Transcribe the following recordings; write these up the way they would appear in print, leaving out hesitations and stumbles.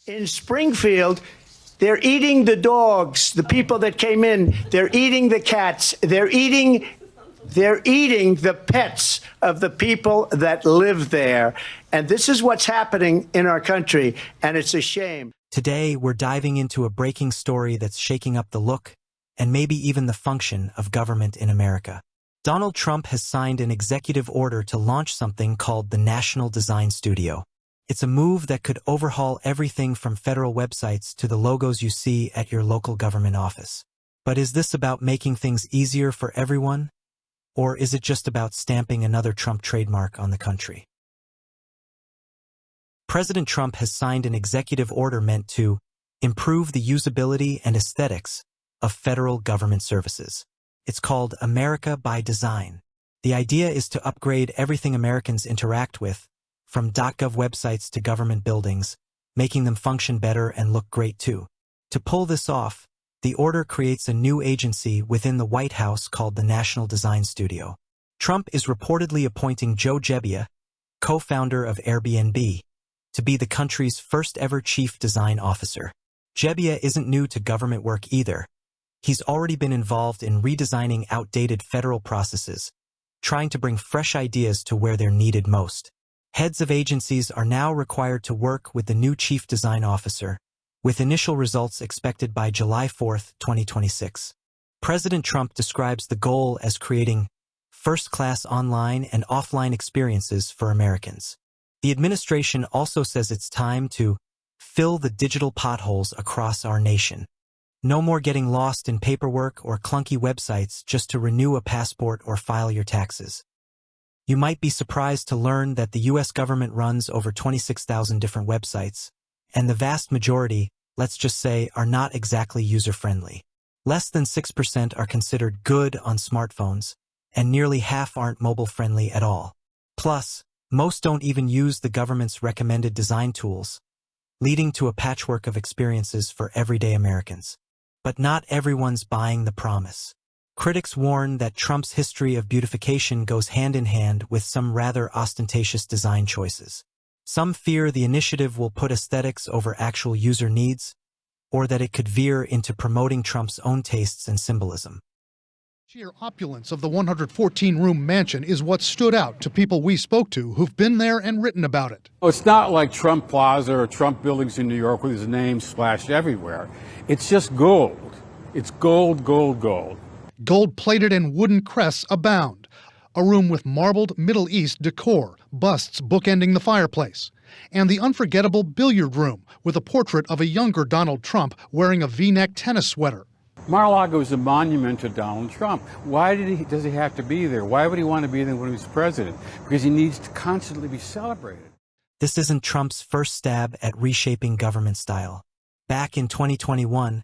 In Springfield, they're eating the dogs, the people that came in. They're eating the cats. They're eating the pets of the people that live there. And this is what's happening in our country, and it's a shame. Today, we're diving into a breaking story that's shaking up the look and maybe even the function of government in America. Donald Trump has signed an executive order to launch something called the National Design Studio. It's a move that could overhaul everything from federal websites to the logos you see at your local government office. But is this about making things easier for everyone? Or is it just about stamping another Trump trademark on the country? President Trump has signed an executive order meant to improve the usability and aesthetics of federal government services. It's called America by Design. The idea is to upgrade everything Americans interact with, from .gov websites to government buildings, making them function better and look great too. To pull this off, the order creates a new agency within the White House called the National Design Studio. Trump is reportedly appointing Joe Gebbia, co-founder of Airbnb, to be the country's first-ever chief design officer. Gebbia isn't new to government work either. He's already been involved in redesigning outdated federal processes, trying to bring fresh ideas to where they're needed most. Heads of agencies are now required to work with the new chief design officer, with initial results expected by July 4, 2026. President Trump describes the goal as creating first-class online and offline experiences for Americans. The administration also says it's time to fill the digital potholes across our nation. No more getting lost in paperwork or clunky websites just to renew a passport or file your taxes. You might be surprised to learn that the U.S. government runs over 26,000 different websites, and the vast majority, let's just say, are not exactly user-friendly. Less than 6% are considered good on smartphones, and nearly half aren't mobile-friendly at all. Plus, most don't even use the government's recommended design tools, leading to a patchwork of experiences for everyday Americans. But not everyone's buying the promise. Critics warn that Trump's history of beautification goes hand in hand with some rather ostentatious design choices. Some fear the initiative will put aesthetics over actual user needs, or that it could veer into promoting Trump's own tastes and symbolism. Sheer opulence of the 114-room mansion is what stood out to people we spoke to who've been there and written about it. Oh, it's not like Trump Plaza or Trump buildings in New York with his name splashed everywhere. It's just gold. It's gold, gold, gold. Gold-plated and wooden crests abound. A room with marbled Middle East decor, busts bookending the fireplace. And the unforgettable billiard room with a portrait of a younger Donald Trump wearing a V-neck tennis sweater. Mar-a-Lago is a monument to Donald Trump. Why does he have to be there? Why would he want to be there when he was president? Because he needs to constantly be celebrated. This isn't Trump's first stab at reshaping government style. Back in 2021,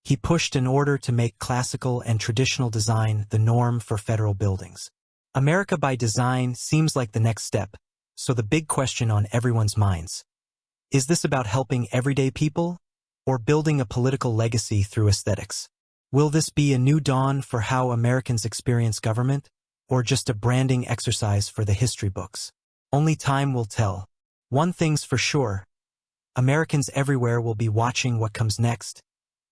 he pushed an order to make classical and traditional design the norm for federal buildings. America by Design seems like the next step, so the big question on everyone's minds: is this about helping everyday people, or building a political legacy through aesthetics? Will this be a new dawn for how Americans experience government, or just a branding exercise for the history books? Only time will tell. One thing's for sure: Americans everywhere will be watching what comes next,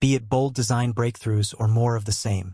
be it bold design breakthroughs or more of the same.